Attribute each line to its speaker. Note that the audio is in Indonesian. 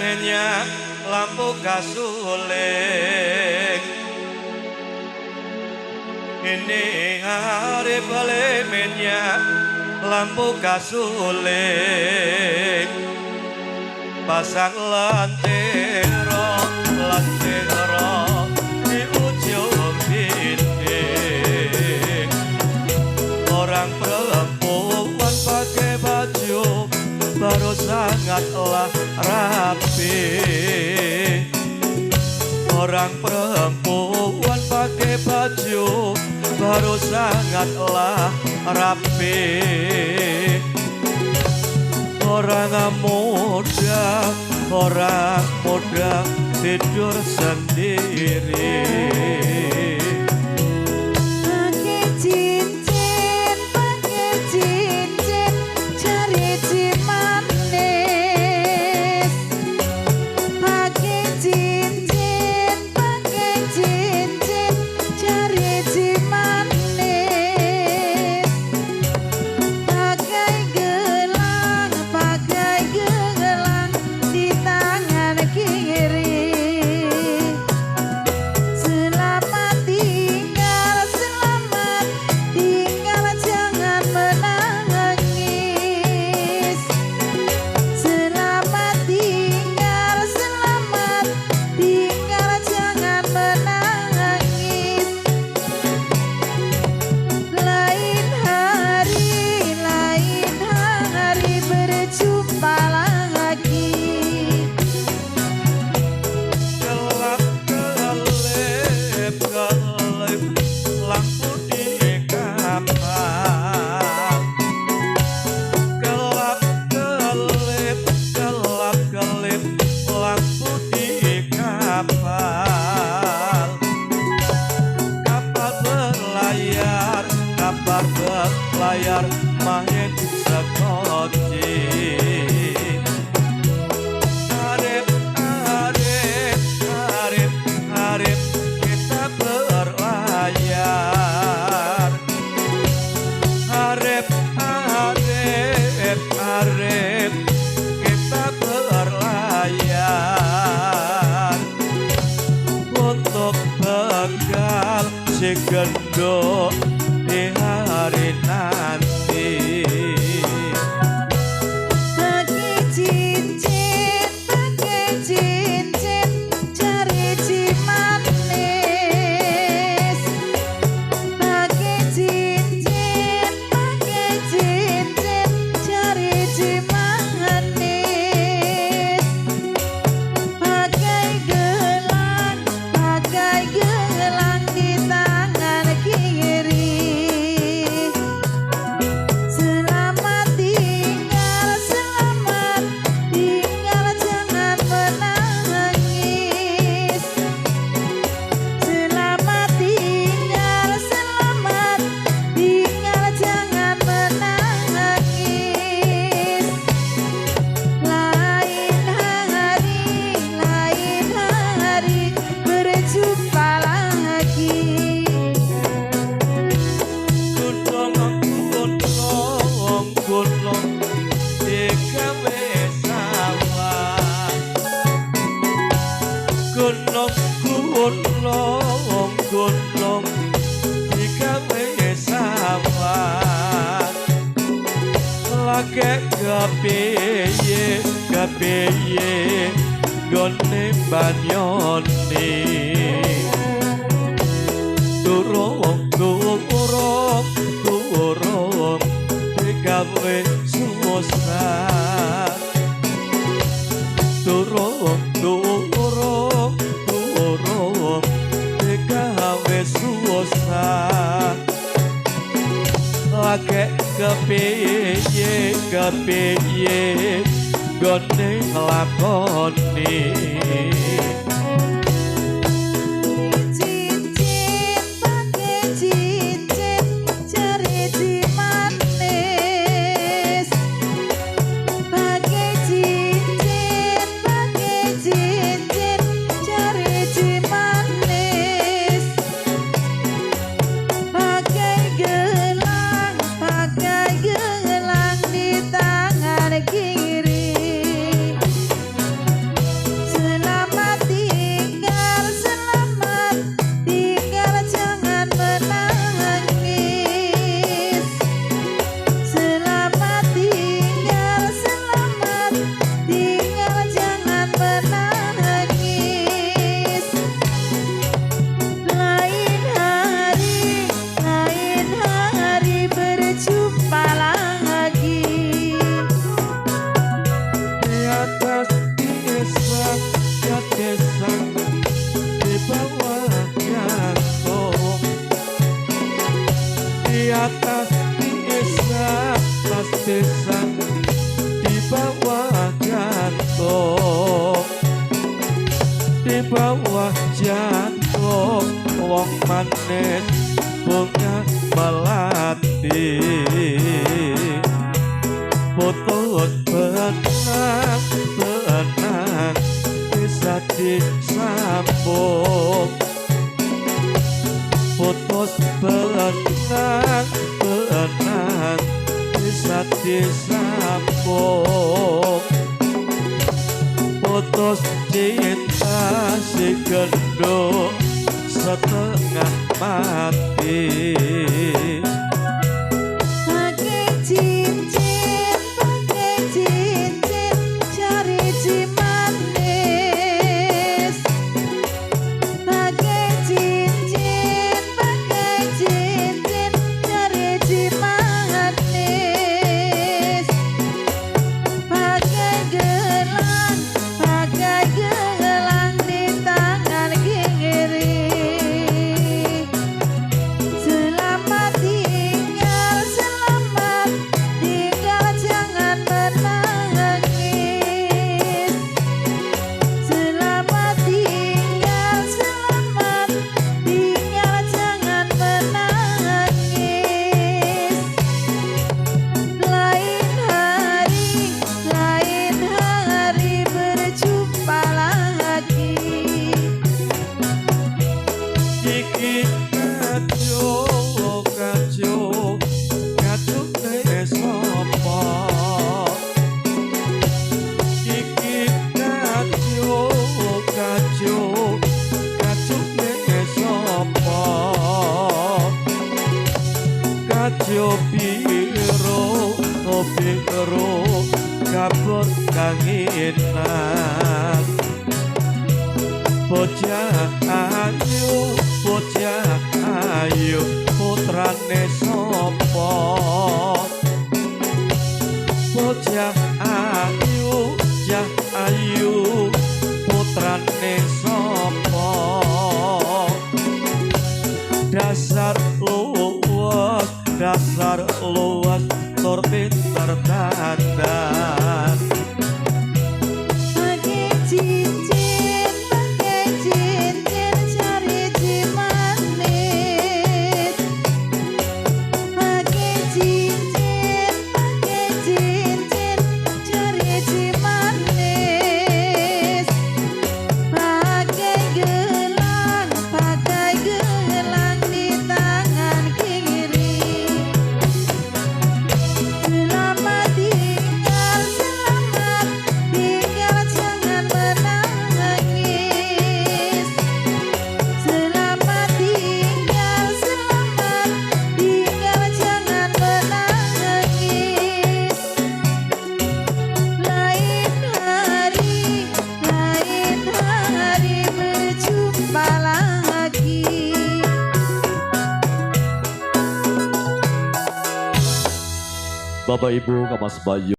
Speaker 1: minyak lampu kasuling. Ini hari balik minyak lampu kasuling. Pasang lantero di ujung dinding. Orang perempuan pakai baju baru sangatlah rapi. Orang perempuan pakai baju baru sangatlah rapi. Orang muda tidur sendiri.
Speaker 2: Pakai cincin, cari cimanis. Pakai cincin, cari cimanis. Pakai gelang di tangan kiri. Selamat tinggal, jangan menangis. Selamat tinggal, jangan menangis. Lain hari berjumpa lagi.
Speaker 1: Kelap-kelip lampu di kapal. Kelap-kelip lampu di kapal. Kapal berlayar main sekoci. Arif kita berlayar. Arif kita berlayar. Untuk bekal si gendut di hari nanti.
Speaker 2: Pakai cincin, cari cimanis. Pakai cincin, cari cimanis. Pakai gelang di tangan kiri. Selamat tinggal, jangan menangis. Selamat tinggal, jangan menangis. Lain hari berjumpa lagi.
Speaker 1: Gunung di gawe sawah. Gunung di gawe sawah. Lagi kepiye gone banyone. Turung digawe susah. Turung digawe susah. Lagi kepiye gone nglakoni. bawah jatuh wong manis bunga melati putus benang bisa disambung putus benang bisa disambung putus cinta si gendut setengah mati
Speaker 2: pakai cincin cari cimanis pakai cincin cari cimanis pakai gelang di tangan kiri selamat tinggal jangan menangis selamat tinggal jangan menangis lain hari berjumpa lagi
Speaker 1: iki kajo sapa iki kajo sapa kajo piro kabur kangenan bocah ayu putrane sapa bocah ayu putrane sapa dasar luas tur pinter dandan
Speaker 2: pakai cincin cari cimanis pakai cincin cari cimanis pakai gelang di tangan kiri selamat tinggal jangan menangis selamat tinggal jangan menangis lain hari berjumpa lagi.
Speaker 1: Bapak Ibu Kamas Bayu